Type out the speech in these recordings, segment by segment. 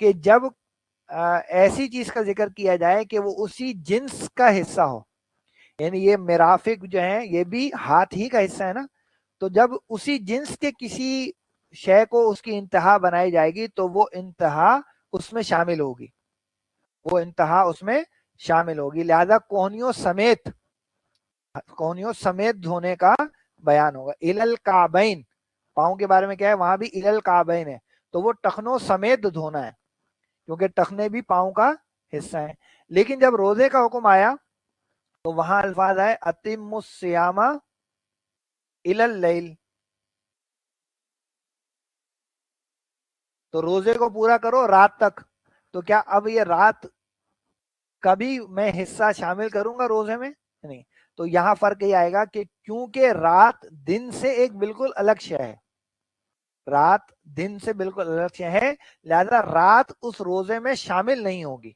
کہ جب ایسی چیز کا ذکر کیا جائے کہ وہ اسی جنس کا حصہ ہو، یعنی یہ مرافق جو ہیں یہ بھی ہاتھ ہی کا حصہ ہے نا، تو جب اسی جنس کے کسی شے کو اس کی انتہا بنائی جائے گی تو وہ انتہا اس میں شامل ہوگی، وہ انتہا اس میں شامل ہوگی، لہذا کوہنیوں سمیت دھونے کا بیان ہوگا۔ الل کعبین، پاؤں کے بارے میں کیا ہے، وہاں بھی الل کعبین ہے، تو وہ ٹخنوں سمیت دھونا ہے، کیونکہ ٹخنے بھی پاؤں کا حصہ ہیں۔ لیکن جب روزے کا حکم آیا تو وہاں الفاظ آئے اتم الصیام الی اللیل، تو روزے کو پورا کرو رات تک۔ تو کیا اب یہ رات کبھی میں حصہ شامل کروں گا روزے میں؟ نہیں۔ تو یہاں فرق یہ آئے گا کہ کیونکہ رات دن سے ایک بالکل الگ شے ہے، رات دن سے بالکل الگ شے ہے، لہذا رات اس روزے میں شامل نہیں ہوگی،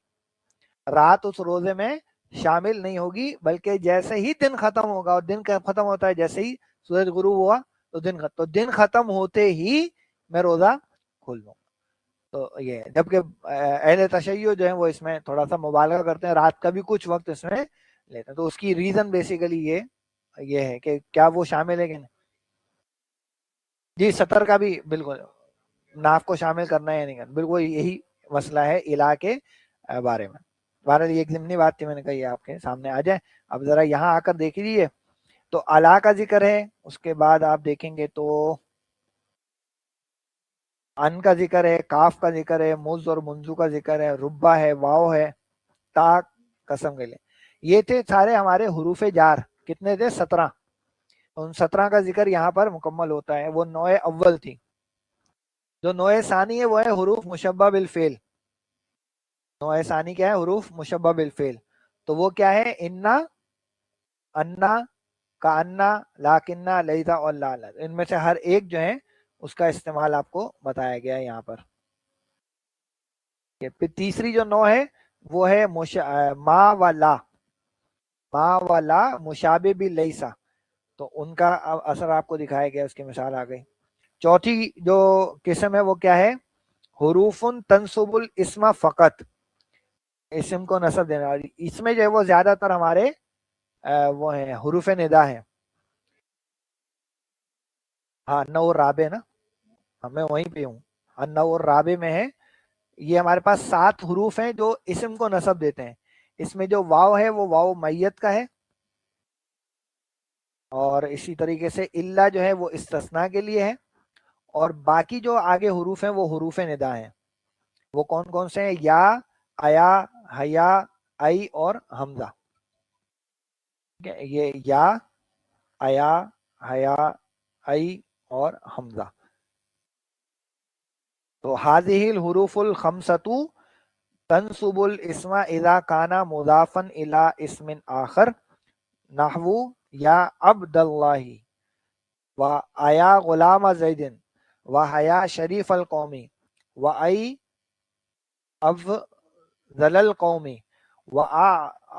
رات اس روزے میں شامل نہیں ہوگی، بلکہ جیسے ہی دن ختم ہوگا، اور دن ختم ہوتا ہے جیسے ہی سورج غروب ہوا تو دن ختم ہوتے ہی میں روزہ کھول دوں۔ تو یہ جبکہ اہل تشیع جو ہیں وہ اس میں تھوڑا سا مبالغہ کرتے ہیں، رات کا بھی کچھ وقت اس میں لیتے ہیں، تو اس کی ریزن بیسیکلی یہ ہے کہ کیا وہ شامل ہے کہ نہیں۔ جی سطر کا بھی بالکل ناف کو شامل کرنا ہے یا نہیں کرنا، بالکل یہی مسئلہ ہے الہ کے بارے میں۔ بہرحال یہ ایک ضمنی بات تھی، میں نے کہا یہ آپ کے سامنے آ جائے۔ اب ذرا یہاں آ کر دیکھ لیجیے، تو الا کا ذکر ہے، اس کے بعد آپ دیکھیں گے تو ان کا ذکر ہے، کاف کا ذکر ہے، مز اور منزو کا ذکر ہے، ربا ہے، واو ہے، تا قسم کے لیے، یہ تھے سارے ہمارے حروف جار، کتنے تھے 17، ان 17 کا ذکر یہاں پر مکمل ہوتا ہے۔ وہ نوع اول تھی، جو نوع ثانی ہے وہ ہے حروف مشبہ بالفعل۔ نوع ثانی کیا ہے؟ حروف مشبہ بالفعل، تو وہ کیا ہے؟ انا، انا، کانا، لاکنہ، لیتا اور لالا، ان میں سے ہر ایک جو ہے اس کا استعمال آپ کو بتایا گیا ہے یہاں پر۔ پھر تیسری جو نوع ہے وہ ہے ما و لا، ما و لا مشابہ بھی لیسا، تو ان کا اثر آپ کو دکھایا گیا، اس کی مثال آ گئی۔ چوتھی جو قسم ہے وہ کیا ہے؟ حروف تنصب الاسم فقط، اسم کو نصب دینے والی، اس میں جو ہے وہ زیادہ تر ہمارے وہ ہیں حروف ندا ہیں۔ ہاں نو رابع نا، میں وہیں پہ ہوں، نو رابع میں ہے، یہ ہمارے پاس 7 حروف ہیں جو اسم کو نصب دیتے ہیں۔ اس میں جو واو ہے وہ واو میت کا ہے، اور اسی طریقے سے اللہ جو ہے وہ استثناء کے لیے ہے، اور باقی جو آگے حروف ہیں وہ حروف ندا ہیں۔ وہ کون کون سے ہیں؟ یا، ایا، حیا، ای اور حمزہ۔ یہ یا، ایا، حیا، ای اور حمزہ۔ تو هذه الحروف الخمسۃ تنصب الاسم اذا كان مضافا الى اسم آخر نحو یا عبد اللہ و آیا غلام زید و حیا شریف القومی و ای افضل القومی و آ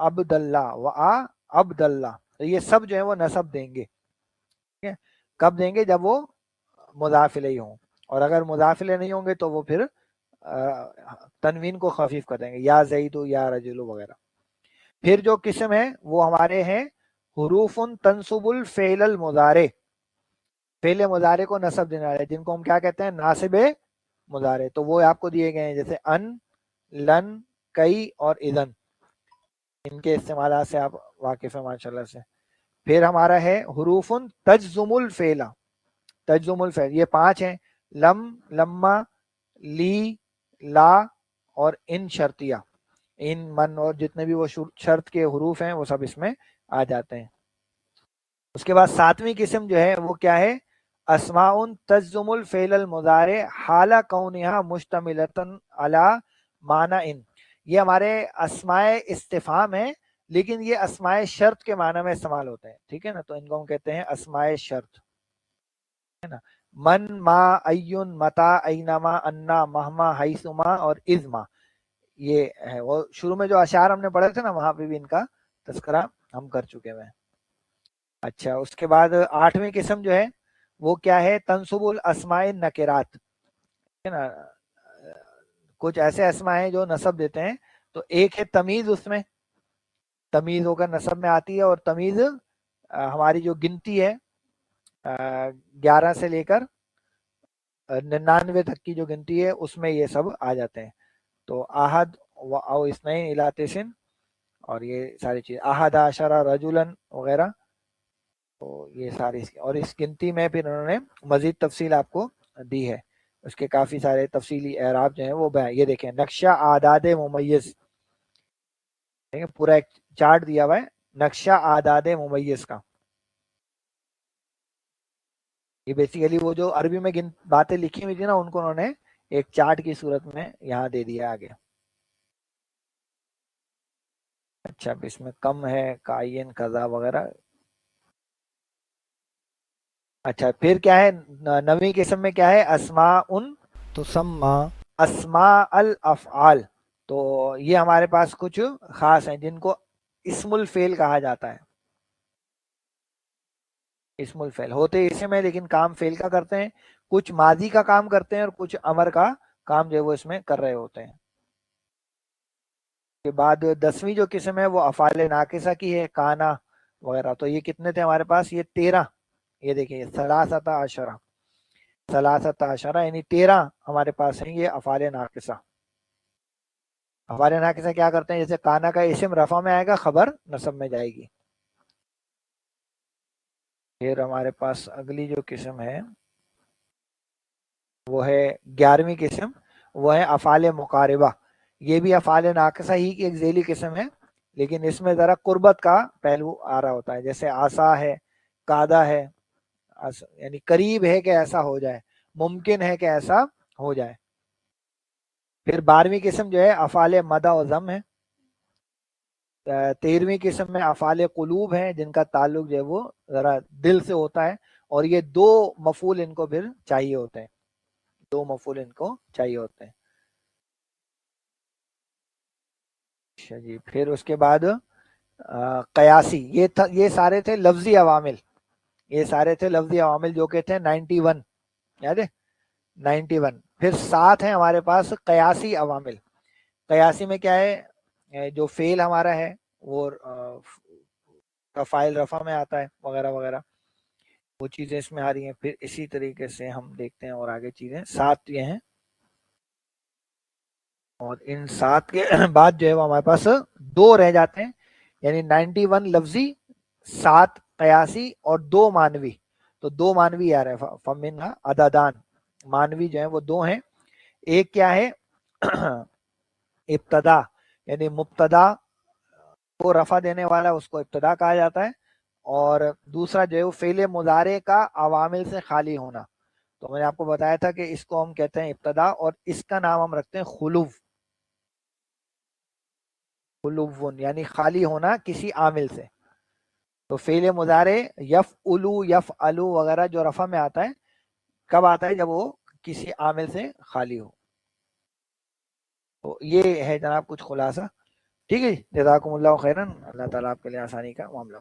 عبد اللہ و آ عبد اللہ، یہ سب جو ہے وہ نصب دیں گے۔ کب دیں گے؟ جب وہ مضاف الیہ ہوں، اور اگر مضاف الیہ نہیں ہوں گے تو وہ پھر تنوین کو خفیف کر دیں گے، یا زید یا رجل وغیرہ۔ پھر جو قسم ہے وہ ہمارے ہیں حروف تنصب الفعل المضارع، فعل مضارع کو نصب دینے والے، جن کو ہم کیا کہتے ہیں؟ ناصب مضارع، تو وہ آپ کو دیے گئے ہیں، جیسے ان، لن، کئی اور اذن، ان کے استعمالات سے آپ واقف ہیں ماشاءاللہ سے۔ پھر ہمارا ہے حروف تجزم الفعل، تجزم الفعل، یہ 5 ہیں، لم، لما، لی، لا اور ان شرطیہ، ان، من اور جتنے بھی وہ شرط کے حروف ہیں وہ سب اس میں آ جاتے ہیں۔ اس کے بعد 7ویں قسم جو ہے وہ کیا ہے؟ اسماء تجزم الفعل المضارع حال کونها مشتملۃ علی معنی ان، یہ ہمارے اسماء استفہام ہیں، لیکن یہ اسماء شرط کے معنی میں استعمال ہوتے ہیں، ٹھیک ہے نا، تو ان کو ہم کہتے ہیں اسماء شرط، ہے نا، من، ما، ایون، متا، اینما، انا، مہما، حیثما اور اذما، یہ ہے وہ شروع میں جو اشعار ہم نے پڑھے تھے نا، وہاں پہ بھی ان کا تذکرہ ہم کر چکے ہیں۔ اچھا، اس کے بعد 8ویں قسم جو ہے وہ کیا ہے؟ تنصب الاسماء النکرات، ہے نا، کچھ ایسے اسما ہیں جو نصب دیتے ہیں. تو ایک ہے تمیز، اس میں تمیز ہو کر نصب میں آتی ہے، اور تمیز ہماری جو گنتی ہے 11 سے لے کر 99 تک کی جو گنتی ہے اس میں یہ سب آ جاتے ہیں. تو آحد او اسنین الی تسن، اور یہ ساری چیز احد عشر رجلا وغیرہ. تو یہ ساری اور اس گنتی میں پھر انہوں نے مزید تفصیل آپ کو دی ہے. اس کے کافی سارے تفصیلی اعراب جو ہیں وہ یہ دیکھیں نقشہ اعداد ممیز، پورا ایک چارٹ دیا ہوا ہے نقشہ اعداد ممیز کا. یہ بیسیکلی وہ جو عربی میں باتیں لکھی ہوئی تھی نا ان کو انہوں نے ایک چارٹ کی صورت میں یہاں دے دیا آگے. اچھا اب اس میں کم ہے کائن قضا وغیرہ. اچھا پھر کیا ہے نویں قسم میں کیا ہے اسماء تسمى اسماء الافعال. تو یہ ہمارے پاس کچھ خاص ہیں جن کو اسم الفعل کہا جاتا ہے. اسم الفعل ہوتے اسم ہے لیکن کام فعل کا کرتے ہیں، کچھ ماضی کا کام کرتے ہیں اور کچھ امر کا کام جو ہے وہ اس میں کر رہے ہوتے ہیں. کے بعد 10ویں جو قسم ہے وہ افعال ناقصہ کی ہے، کانا وغیرہ. تو یہ کتنے تھے ہمارے پاس؟ یہ 13. یہ دیکھیں ثلاثۃ عشرہ، ثلاثۃ عشرہ یعنی 13 ہمارے پاس ہیں یہ افعال ناقصہ. افعال ناقصہ کیا کرتے ہیں؟ جیسے کانا کا اسم رفع میں آئے گا، خبر نصب میں جائے گی. پھر ہمارے پاس اگلی جو قسم ہے وہ ہے 11ویں قسم، وہ ہے افعال مقاربہ. یہ بھی افعال ناقصہ ہی کی ایک ذیلی قسم ہے، لیکن اس میں ذرا قربت کا پہلو آ رہا ہوتا ہے. جیسے آسا ہے، قادہ ہے، یعنی قریب ہے کہ ایسا ہو جائے، ممکن ہے کہ ایسا ہو جائے. پھر 12ویں قسم جو ہے افعال مدح و ذم ہے. 13ویں قسم میں افعال قلوب ہیں جن کا تعلق جو ہے وہ ذرا دل سے ہوتا ہے، اور یہ 2 مفعول ان کو پھر چاہیے ہوتے ہیں، 2 مفعول ان کو چاہیے ہوتے ہیں. اچھا جی پھر اس کے بعد قیاسی. یہ سارے تھے لفظی عوامل، یہ سارے تھے لفظی عوامل جو کہ تھے 91، یاد ہے 91. پھر 7 ہیں ہمارے پاس قیاسی عوامل. قیاسی میں کیا ہے؟ جو فعل ہمارا ہے وہ فاعل رفع میں آتا ہے وغیرہ وغیرہ، وہ چیزیں اس میں آ رہی ہیں. پھر اسی طریقے سے ہم دیکھتے ہیں اور آگے چیزیں 7 یہ ہیں، اور ان 7 کے بعد جو ہے وہ ہمارے پاس 2 رہ جاتے ہیں، یعنی 91 لفظی، 7 قیاسی اور 2 مانوی. تو 2 مانوی آ رہے ہیں فمنہا عددان. مانوی جو ہیں وہ 2 ہیں. ایک کیا ہے ابتدا، یعنی مبتدا کو رفع دینے والا اس کو ابتدا کہا جاتا ہے، اور دوسرا جو ہے وہ فعل مضارع کا عوامل سے خالی ہونا. تو میں نے آپ کو بتایا تھا کہ اس کو ہم کہتے ہیں ابتدا، اور اس کا نام ہم رکھتے ہیں خلو، خلوون یعنی خالی ہونا کسی عامل سے. تو فعل مضارع یفعلو یفعلو وغیرہ جو رفع میں آتا ہے کب آتا ہے؟ جب وہ کسی عامل سے خالی ہو. تو یہ ہے جناب کچھ خلاصہ. ٹھیک ہے جزاکم اللہ خیرن. اللہ تعالیٰ آپ کے لیے آسانی کا معاملہ